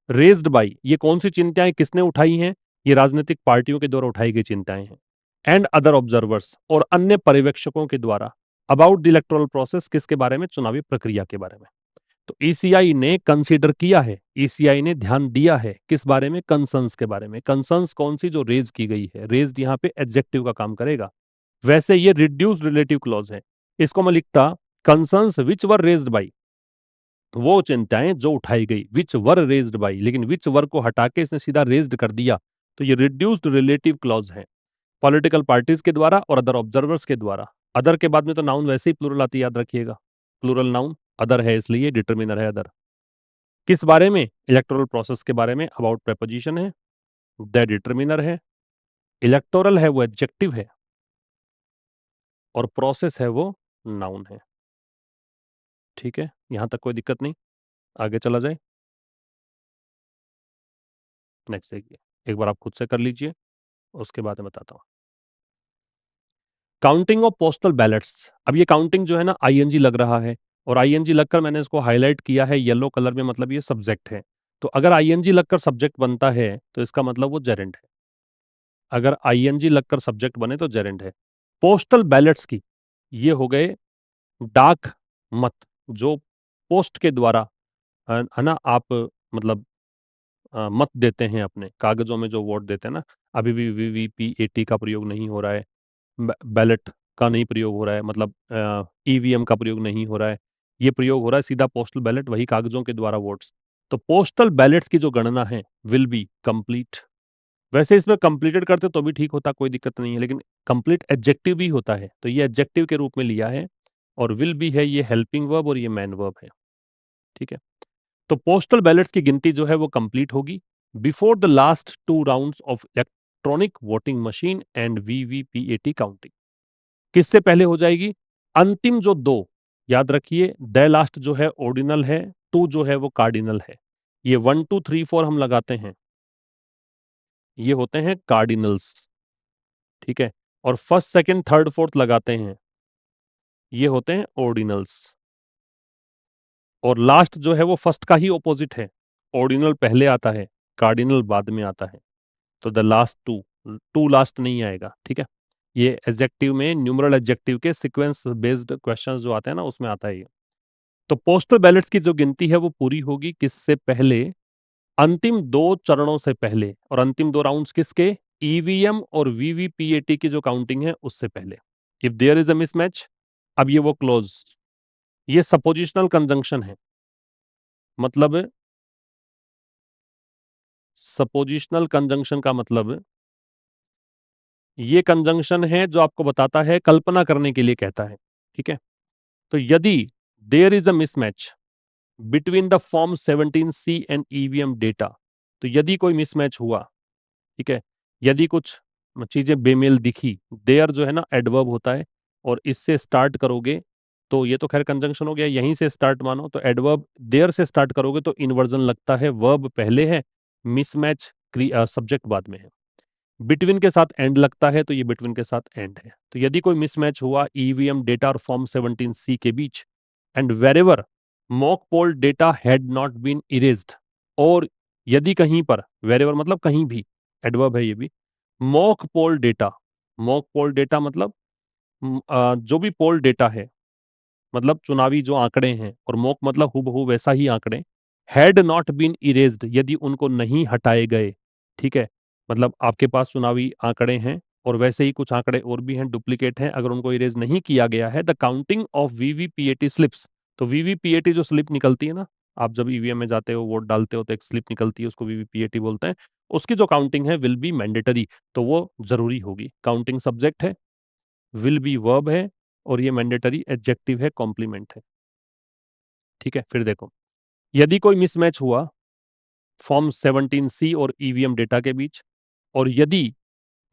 रेज्ड बाई, ये कौन सी चिंताएं किसने उठाई हैं? ये राजनीतिक पार्टियों के द्वारा उठाई गई चिंताएं हैं। एंड अदर ऑब्जर्वर्स, और अन्य पर्यवेक्षकों के द्वारा। अबाउट द इलेक्टोरल प्रोसेस, किसके बारे में? चुनावी प्रक्रिया के बारे में। तो ईसीआई ने कंसीडर किया है, ईसीआई ने ध्यान दिया है, किस बारे में? कंसर्न्स के बारे में। कंसर्न्स कौन सी? जो रेज की गई है, रेज यहाँ पे एडजेक्टिव का काम करेगा। वैसे ये रिड्यूस्ड रिलेटिव क्लॉज है, इसको मैं लिखता concerns which were raised by, वो चिंताएं जो उठाई गई, विच वर रेज्ड बाई, लेकिन विच वर को हटा के इसने सीधा रेज्ड कर दिया, तो ये रिड्यूस्ड रिलेटिव क्लॉज है। पॉलिटिकल पार्टीज के द्वारा और अदर ऑब्जर्वर्स के द्वारा। अदर के बाद में तो नाउन वैसे ही प्लूरल आती है, याद रखिएगा, प्लूरल नाउन अदर है, इसलिए डिटर्मिनर है अदर। किस बारे में? इलेक्टोरल प्रोसेस के बारे में। अबाउट प्रेपोजिशन है, द डिटर्मिनर है, इलेक्टोरल है वो एडजेक्टिव है, और प्रोसेस है वो नाउन है, ठीक है। यहां तक कोई दिक्कत नहीं, आगे चला जाए। नेक्स्ट देखिए, एक बार आप खुद से कर लीजिए, उसके बाद मैं बताता हूँ। काउंटिंग ऑफ पोस्टल बैलेट्स, अब ये काउंटिंग जो है ना, आईएनजी लग रहा है, और आईएनजी लगकर मैंने इसको हाईलाइट किया है येलो कलर में, मतलब ये सब्जेक्ट है। तो अगर आईएनजी लगकर सब्जेक्ट बनता है तो इसका मतलब वो जेरेंट है। अगर आईएनजी लगकर सब्जेक्ट बने तो जेरेंट है। पोस्टल बैलेट्स की, ये हो गए डाक मत, जो पोस्ट के द्वारा, है ना, आप मतलब मत देते हैं, अपने कागजों में जो वोट देते हैं ना। अभी भी वीवीपीएटी का प्रयोग नहीं हो रहा है, बैलेट का नहीं प्रयोग हो रहा है, मतलब ईवीएम का प्रयोग नहीं हो रहा है। ये प्रयोग हो रहा है सीधा पोस्टल बैलेट, वही कागजों के द्वारा वोट्स। तो पोस्टल बैलेट्स की जो गणना है विल बी कंप्लीट। वैसे इसमें कंप्लीटेड करते तो भी ठीक होता, कोई दिक्कत नहीं है, लेकिन कंप्लीट एडजेक्टिव भी होता है, तो ये एडजेक्टिव के रूप में लिया है। और विल बी है ये हेल्पिंग वर्ब, और ये मैन वर्ब है, ठीक है। तो पोस्टल बैलेट्स की गिनती जो है वो कंप्लीट होगी before the last 2 rounds of electronic voting machine and VVPAT counting. किससे पहले हो जाएगी? अंतिम जो दो, याद रखिए, द लास्ट जो है ऑर्डिनल है, टू जो है वो कार्डिनल है। ये 1 2 3 4 हम लगाते हैं, ये होते हैं कार्डिनल्स, ठीक है। और फर्स्ट सेकंड थर्ड फोर्थ लगाते हैं, ये होते हैं ऑर्डिनल्स। और लास्ट जो है वो फर्स्ट का ही ऑपोजिट है। ऑर्डिनल पहले आता है, कार्डिनल बाद में आता है। तो the last two, two last नहीं आएगा, ठीक है। ये एडजेक्टिव में न्यूमरल एडजेक्टिव के सीक्वेंस बेस्ड क्वेश्चंस जो आते हैं ना, उसमें आता है ये। तो पोस्टल बैलेट्स की जो गिनती है वो पूरी होगी किससे पहले? अंतिम दो चरणों से पहले। और अंतिम दो राउंड्स किसके? ईवीएम और वीवीपीएटी की जो काउंटिंग है उससे पहले। If there is a mismatch, अब ये वो क्लोज, ये सपोजिशनल कंजंक्शन है। मतलब सपोजिशनल कंजंक्शन का मतलब ये कंजंक्शन है जो आपको बताता है, कल्पना करने के लिए कहता है, ठीक है। तो यदि there is a mismatch between the form 17C and EVM data, तो यदि कोई मिसमैच हुआ, ठीक है, यदि कुछ चीजें बेमेल दिखी, देयर जो है ना एडवर्ब होता है, और इससे स्टार्ट करोगे तो ये तो खैर कंजंक्शन हो गया, यहीं से स्टार्ट मानो तो एडवर्ब देयर से स्टार्ट करोगे तो इन्वर्जन लगता है, वर्ब पहले है, मिसमैच सब्जेक्ट बाद में है। बिटवीन के साथ एंड लगता है तो ये बिटवीन के साथ एंड है। तो यदि कोई मिसमैच हुआ ईवीएम डेटा और फॉर्म 17C के बीच, and wherever mock poll data had not been erased, और यदि कहीं पर, वेरेवर मतलब कहीं भी, एडवर्ब है ये भी, mock poll data, mock poll data मतलब जो भी पोल डेटा है, मतलब चुनावी जो आंकड़े हैं, और मॉक मतलब हूबहू वैसा ही आंकड़े, हैड नॉट बीन इरेज्ड, यदि उनको नहीं हटाए गए, ठीक है, मतलब आपके पास चुनावी आंकड़े हैं और वैसे ही कुछ आंकड़े और भी हैं, डुप्लीकेट हैं, अगर उनको इरेज नहीं किया गया है, the counting of VVPAT slips, तो वीवीपीएटी जो स्लिप निकलती है ना, आप जब ईवीएम में जाते हो वोट डालते हो तो एक स्लिप निकलती है, उसको वीवीपीएटी बोलते हैं, उसकी जो काउंटिंग है विल बी मैंडेटरी, तो वो जरूरी होगी। काउंटिंग सब्जेक्ट है, विल बी वर्ब है, और ये मैंडेटरी एडजेक्टिव है, कॉम्प्लीमेंट है, ठीक है। फिर देखो, यदि कोई मिसमैच हुआ फॉर्म 17C और ईवीएम डेटा के बीच, और यदि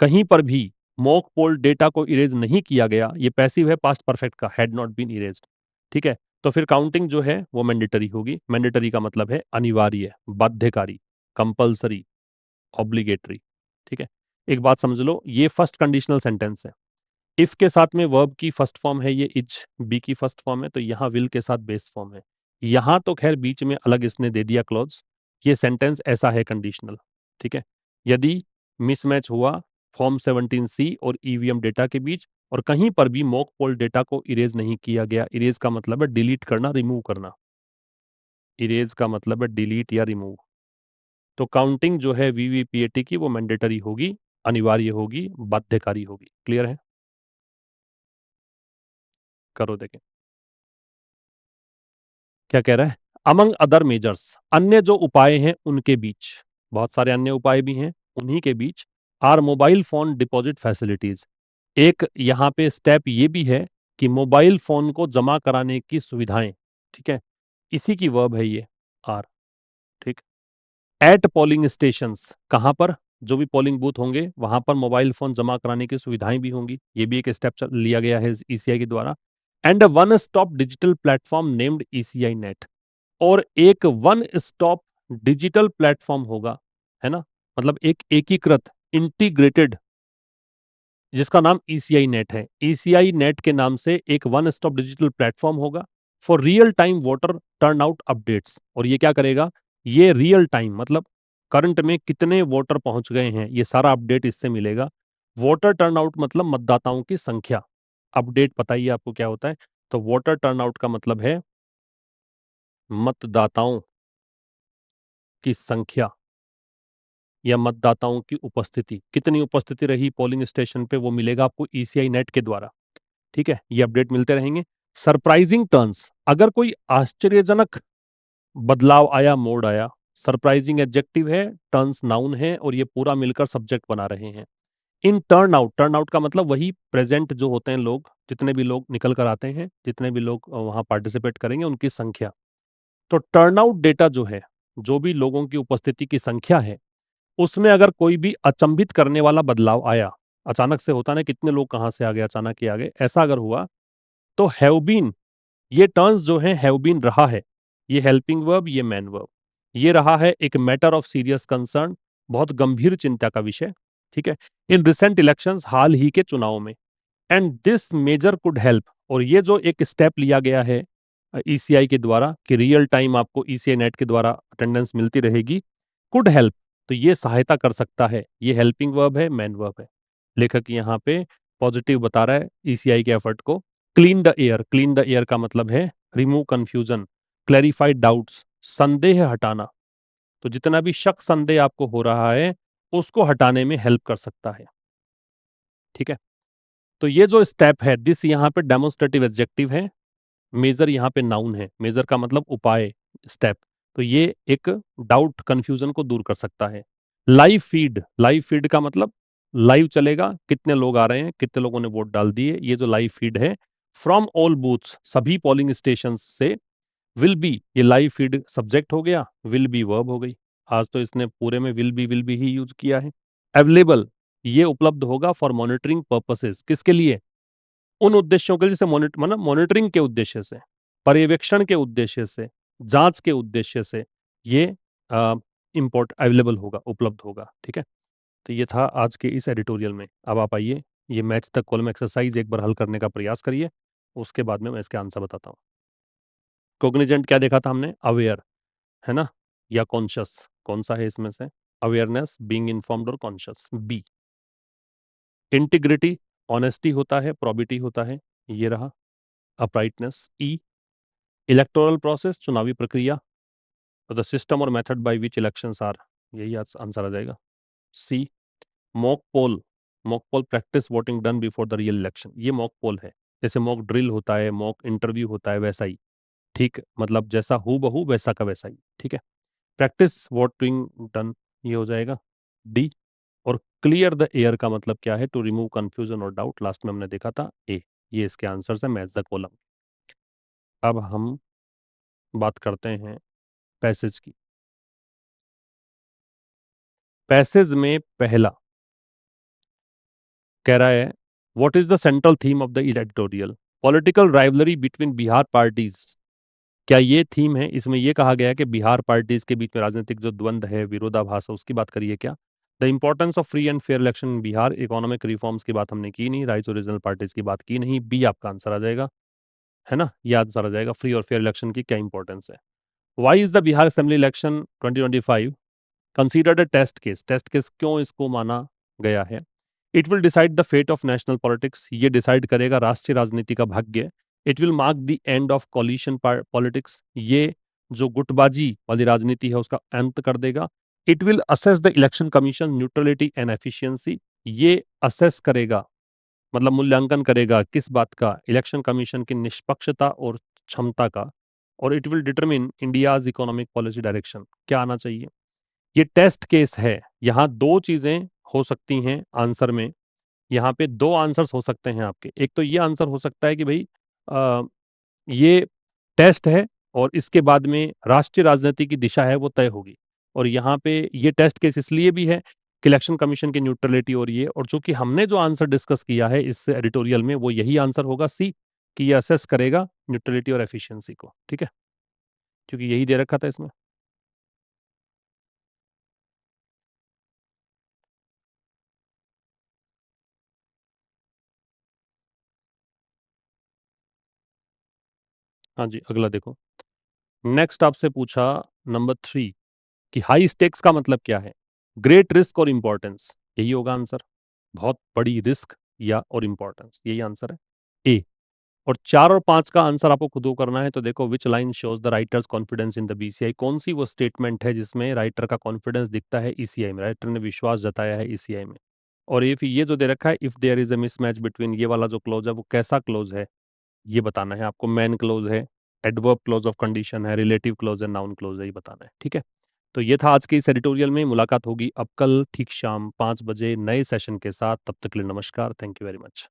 कहीं पर भी मॉक पोल डेटा को इरेज नहीं किया गया, ये पैसिव है पास्ट परफेक्ट का, हैड नॉट बीन इरेज्ड, ठीक है, तो फिर काउंटिंग जो है वो मैंडेटरी होगी। मैंडेटरी का मतलब है अनिवार्य, बाध्यकारी, कंपल्सरी, ऑब्लिगेटरी, ठीक है। एक बात समझ लो, ये फर्स्ट कंडीशनल सेंटेंस है। इफ के साथ में वर्ब की फर्स्ट फॉर्म है ये इज, बी की फर्स्ट फॉर्म है, तो यहाँ विल के साथ बेस फॉर्म है। यहाँ तो खैर बीच में अलग इसने दे दिया क्लॉज, ये सेंटेंस ऐसा है कंडीशनल, ठीक है। यदि मिसमैच हुआ फॉर्म 17C और ईवीएम डेटा के बीच, और कहीं पर भी मॉक पोल डेटा को इरेज नहीं किया गया, इरेज का मतलब है डिलीट करना, रिमूव करना, इरेज का मतलब है डिलीट या रिमूव, तो काउंटिंग जो है वीवीपीएटी की वो मैंडेटरी होगी, अनिवार्य होगी, बाध्यकारी होगी। क्लियर है? करो देखें क्या कह रहा है। अमंग अदर मेजर्स, अन्य जो उपाय हैं उनके बीच, बहुत सारे अन्य उपाय भी हैं, उन्हीं के बीच are mobile phone deposit facilities, एक यहाँ पे स्टेप ये भी है कि मोबाइल फोन को जमा कराने की सुविधाएं, ठीक है, इसी की वर्ब है ये, आर, ठीक। एट पोलिंग स्टेशंस, कहाँ पर? जो भी पोलिंग बूथ होंगे वहां पर मोबाइल फोन जमा कराने की सुविधाएं भी होंगी, ये भी एक स्टेप लिया गया है ईसीआई के द्वारा। And one stop digital platform named ECI net, और एक वन स्टॉप डिजिटल प्लेटफॉर्म होगा, है ना, मतलब एक एकीकृत, इंटीग्रेटेड, जिसका नाम ईसीआई नेट है। ईसीआई नेट के नाम से एक वन स्टॉप डिजिटल प्लेटफॉर्म होगा for real time voter turnout updates, और ये क्या करेगा? ये रियल टाइम मतलब करंट में कितने वोटर पहुंच गए हैं, ये सारा अपडेट इससे मिलेगा। वोटर टर्नआउट मतलब मतदाताओं की संख्या, अपडेट पता ही है आपको क्या होता है। तो वोटर टर्नआउट का मतलब है मतदाताओं की संख्या या मतदाताओं की उपस्थिति, कितनी उपस्थिति रही पोलिंग स्टेशन पे, वो मिलेगा आपको ईसीआई नेट के द्वारा, ठीक है। ये अपडेट मिलते रहेंगे। सरप्राइजिंग टर्न्स, अगर कोई आश्चर्यजनक बदलाव आया, मोड़ आया, सरप्राइजिंग एडजेक्टिव है, टर्न्स नाउन है, और ये पूरा मिलकर सब्जेक्ट बना रहे हैं। In turn out, turn out का मतलब वही प्रेजेंट जो होते हैं लोग, जितने भी लोग निकल कर आते हैं, जितने भी लोग वहां पार्टिसिपेट करेंगे उनकी संख्या। तो टर्न आउट डेटा जो है, जो भी लोगों की उपस्थिति की संख्या है, उसमें अगर कोई भी अचंभित करने वाला बदलाव आया, अचानक से होता ना, कितने लोग कहाँ से आ गए, अचानक ही आ गए, ऐसा अगर हुआ, तो हैव बीन, ये टर्न्स जो है हैव बीन रहा है, ये हेल्पिंग वर्ब, ये मैन वर्ब, ये रहा है एक मैटर ऑफ सीरियस कंसर्न, बहुत गंभीर चिंता का विषय, ठीक है, इन रिसेंट इलेक्शंस, हाल ही के चुनाव में। And this measure could help, और ये जो एक स्टेप लिया गया है ईसीआई के द्वारा कि रियल टाइम आपको ईसीआई नेट के द्वारा अटेंडेंस मिलती रहेगी। कुड हेल्प, तो ये सहायता कर सकता है, ये हेल्पिंग वर्ब है, मेन वर्ब है। लेखक यहाँ पे पॉजिटिव बता रहा है ईसीआई के एफर्ट को। Clean the air, clean the air का मतलब है रिमूव कंफ्यूजन, क्लैरिफाई डाउट्स, संदेह हटाना। तो जितना भी शक संदेह आपको हो रहा है उसको हटाने में हेल्प कर सकता है। ठीक है, तो ये जो स्टेप है, दिस यहाँ पे डेमोन्स्ट्रेटिव एडजेक्टिव है, मेजर यहाँ पे नाउन है, मेजर का मतलब उपाय, स्टेप। तो ये एक डाउट कंफ्यूजन को दूर कर सकता है। लाइव फीड, लाइव फीड का मतलब लाइव चलेगा, कितने लोग आ रहे हैं, कितने लोगों ने वोट डाल दिए, ये जो लाइव फीड है। फ्रॉम ऑल बूथ्स, सभी पोलिंग स्टेशन से। विल बी, ये लाइव फीड सब्जेक्ट हो गया, विल बी वर्ब हो गई। आज तो इसने पूरे में विल बी ही यूज किया है। अवेलेबल, ये उपलब्ध होगा फॉर मॉनिटरिंग पर्पसेस, किसके लिए? उन उद्देश्यों के लिए, जैसे मतलब मॉनिटरिंग के उद्देश्य से, पर्यवेक्षण के उद्देश्य से, जांच के उद्देश्य से ये इम्पोर्ट अवेलेबल होगा, उपलब्ध होगा। ठीक है, तो ये था आज के इस एडिटोरियल में। अब आप आइए, ये मैच द कॉलम एक्सरसाइज एक बार हल करने का प्रयास करिए, उसके बाद में मैं इसके आंसर बताता हूँ। कोग्निजेंट क्या देखा था हमने? अवेयर, है ना, या कॉन्शियस, कौन सा है इसमें से? अवेयरनेस, बीइंग इन्फॉर्म्ड और कॉन्शियस, बी। इंटीग्रिटी, ऑनेस्टी होता है, प्रॉबिटी होता है, ये रहा। अपराइटनेस, ई। इलेक्टोरल प्रोसेस, चुनावी प्रक्रिया, तो द सिस्टम और method by which elections are, यही आंसर आ जाएगा, see. Mock poll, mock poll practice voting done before the real election, ये मॉक पोल है। जैसे मॉक ड्रिल होता है, मॉक इंटरव्यू होता है, वैसा ही। ठीक, मतलब जैसा हु बहू वैसा का वैसा ही। ठीक है, प्रैक्टिस वोटिंग डन, ये हो जाएगा डी। और क्लियर द एयर का मतलब क्या है? टू रिमूव कंफ्यूजन और डाउट, लास्ट में हमने देखा था ए। ये इसके आंसर है, मैच द कॉलम। अब हम बात करते हैं पैसेज की। पैसेज में पहला कह रहा है, what is the central theme of the editorial? Political rivalry between Bihar parties. क्या ये थीम है? इसमें यह कहा गया है कि बिहार पार्टीज के बीच में राजनीतिक जो द्वंद्व है, विरोधाभास है, उसकी बात करिए क्या? The importance of free and fair election in Bihar, economic reforms की बात हमने की नहीं, राइट्स ओरिजिनल पार्टीज की बात की नहीं, बी आपका आंसर आ जाएगा, है ना, ये आंसर आ जाएगा, फ्री और फेयर इलेक्शन की क्या इंपॉर्टेंस है। Why is the Bihar assembly election 2025 considered a test case? Test case क्यों इसको माना गया है? It will decide the fate of national politics, ये डिसाइड करेगा राष्ट्रीय राजनीति का भाग्य। It will mark the end of coalition politics, ये जो गुटबाजी वाली राजनीति है उसका अंत कर देगा। It will assess the election commission neutrality and efficiency, ये असेस करेगा, मतलब मूल्यांकन करेगा किस बात का? इलेक्शन कमीशन की निष्पक्षता और क्षमता का। और it will determine India's economic policy direction, क्या आना चाहिए? ये टेस्ट केस है, यहाँ दो चीजें हो सकती हैं आंसर में। यहाँ पे दो आंसर्स हो सकते हैं आपके। एक तो ये आंसर हो सकता है कि भाई अ, ये टेस्ट है और इसके बाद में राष्ट्रीय राजनीति की दिशा है वो तय होगी। और यहाँ पे ये टेस्ट केस इसलिए भी है कि इलेक्शन कमीशन की न्यूट्रलिटी, और ये, और चूंकि हमने जो आंसर डिस्कस किया है इस एडिटोरियल में वो यही आंसर होगा, सी, कि ये असेस करेगा न्यूट्रलिटी और एफिशिएंसी को। ठीक है, क्योंकि यही दे रखा था इसमें। हाँ जी, अगला देखो। नेक्स्ट आपसे पूछा नंबर 3 कि हाई स्टेक्स का मतलब क्या है? ग्रेट रिस्क और इंपॉर्टेंस, यही होगा आंसर। बहुत बड़ी रिस्क या और इंपॉर्टेंस, यही आंसर है, ए। और 4 और 5 का आंसर आपको खुद को करना है। तो देखो, which line shows the writers confidence in the BCI, कौन सी वो स्टेटमेंट है जिसमें राइटर का कॉन्फिडेंस दिखता है ईसीआई में, राइटर ने विश्वास जताया है ईसीआई में। और इफ ये जो दे रखा है, if there is a mismatch between, ये वाला जो क्लोज है वो कैसा क्लोज है ये बताना है आपको। मैन क्लोज है, एडवर्ब क्लोज ऑफ कंडीशन है, रिलेटिव क्लोज है, नाउन क्लोज है, ये बताना है। ठीक है, तो ये था आज के इस एडिटोरियल में। मुलाकात होगी अब कल ठीक शाम 5 बजे नए सेशन के साथ। तब तक के लिए नमस्कार, थैंक यू वेरी मच।